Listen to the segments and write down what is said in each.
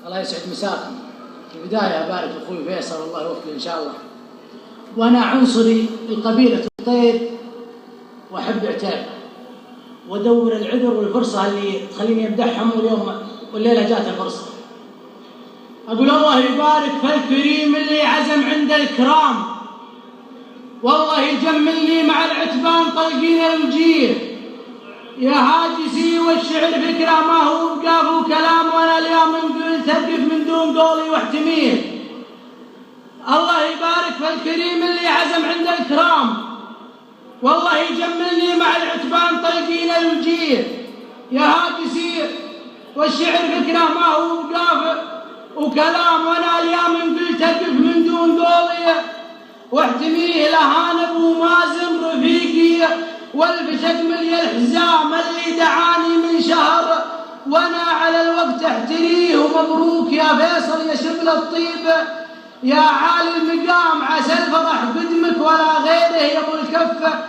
الله يسعد مساكم. في البداية أبارك أخوي فيصل الله يوفقه إن شاء الله. وأنا عنصري لقبيلة الطير وأحب عتيبة وأدور العذر والفرصة اللي تخليني أمدحهم، واليوم والليلة جات الفرصة. أقول الله يبارك في الكريم اللي عزم عند الكرام، والله يجملني مع العتبان طلقين الوجيه. يا هاجسي والشعر فكرة ما هو بقاف وكلام، وانا اليوم قلت أقف من دون قولي واحتميه. الله يبارك في الكريم اللي عزم عند الكرام، والله يجملني مع العتبان طلقين الوجيه. يا هاجسي والشعر فكرة ما هو بقاف وكلام، وانا اليوم قلت أقف من دون قولي واحتميه. لهان ابو مازن رفيقي والفشق ملي الحزام اللي دعاني من شهر، وانا على الوقت احتريه. ومبروك يا فيصل يا شبل الطيب يا عالي المقام، عسى الفرح قدمك ولا غيره يا ابو الكفه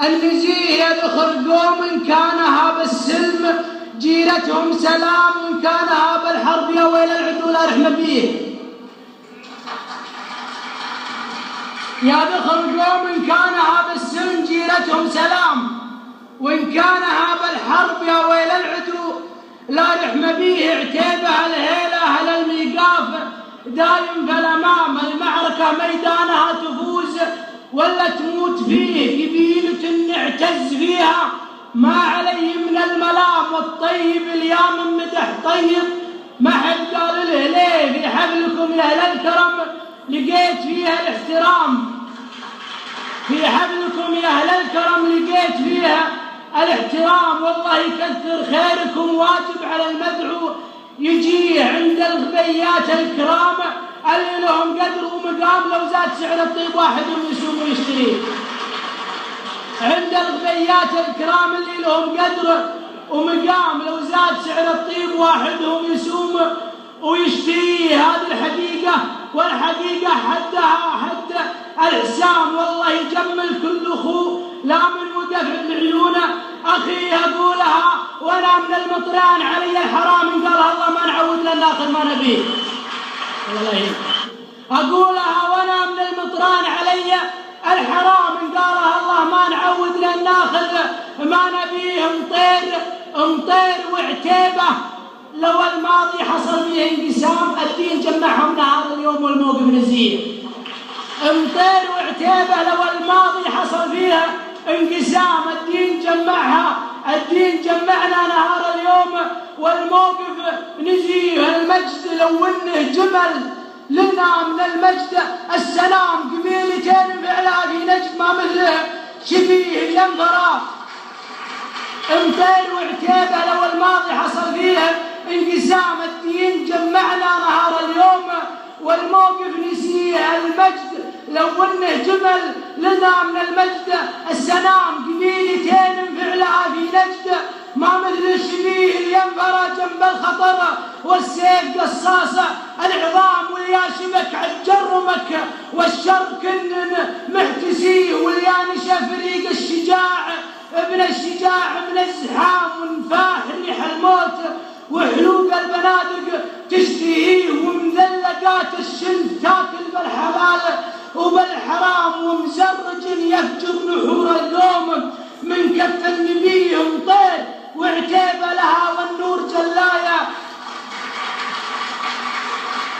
النزيه. يا ذخر قوم كانها بالسلم جيرتهم سلام، وان كانها بالحرب يا ويل العدو لا رحمه بيه. يا ذخر قوم كانها بالسلم جيرتهم سلام، وإن كانها بالحرب يا ويل العدو لا رحمة بيه. عتيبة الهيلة أهل الميقاف دايم في الأمام، المعركة ميدانها تفوز ولا تموت فيه. قبيلة نعتز فيها ما عليه من الملام، والطيب اليوم مدح طيب ما حد قال له ليه. في حفلكم يا أهل الكرم لقيت فيها الاحترام، في حفلكم يا أهل الكرم لقيت فيها الاحترام. والله يكثر خيركم، واجب على المدعو يجيه عند الغبيات الكرام اللي لهم قدر ومقام. لو زاد سعر الطيب واحدهم يسوم ويشتريه. عند الغبيات الكرام اللي لهم قدر ومقام، لو زاد سعر الطيب واحدهم يسوم ويشتريه. هذه الحقيقة، والحقيقة حدها حد الحسام. والله يجمل كل أخو لا من ودفع بعيونه أخي أقولها وأنا من المطران علي الحرام. إن قالها الله ما نعود للآخر ما نبيه. والله أقولها وأنا من المطران علي الحرام. إن قالها الله ما نعود للآخر ما نبيه. مطير وعتيبة لو الماضي حصل فيه انقسام، الدين جمعهم نهار اليوم والموقف نزيه. مطير وعتيبة لو الماضي حصل فيها انقسام، الدين جمعها، الدين جمعنا نهار اليوم والموقف نزيه. المجد لو انه جمل لنا من المجد السلام، قبيلتين فعلا في نجد ما مثله شبيه ينظرا. مطير وعتيبة لو الماضي حصل فيها انقسام، الدين جمعنا نهار اليوم والموقف نسيه. المجد لو انه جمل لنا من المجد السلام، قبيلتين فعلها في نجد ما مثل الشبيه. الينفر جنب الخطر والسيف قصاصه العظام، واليا شبك عالجرمك والشر كن محتسيه. واليا نشا فريق الشجاع ابن الشجاع من الزحام، ونفاح ريح الموت وحلوق البنادق تشتهيه. ومذلقات الشنف تاكل بالحلال وبالحرام، ومزرج يفجر نحور اليوم من كف النبي. مطير وعتيبة لها والنور جلايا،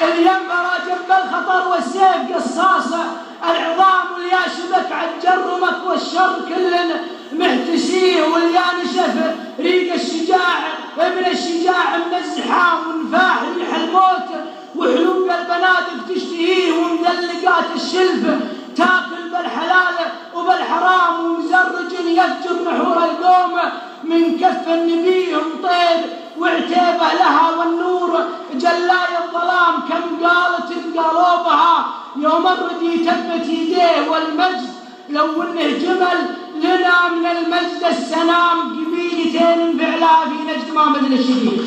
الينفر جنب الخطر والسيف قصاصه العظام، واليا شبك عالجرمك والشر كل محتسيه. واليا نشف ريق الشجاع ابن الشجاع من الزحام، ونفاح ريح الموت وحلوق البنادق تشتهيه. ومذلقات الشلف تاكل بالحلال وبالحرام، ومزرج يفجر نحور القوم من كف النبي. مطير وعتيبة لها والنور جلاي الظلام، كم قالت قالوا بها يوم الردي تبت يديه. والمجد لو انه جمل لنا من المجد السلام، قبيلتين فعلها في نجد ما مثل الشبيه.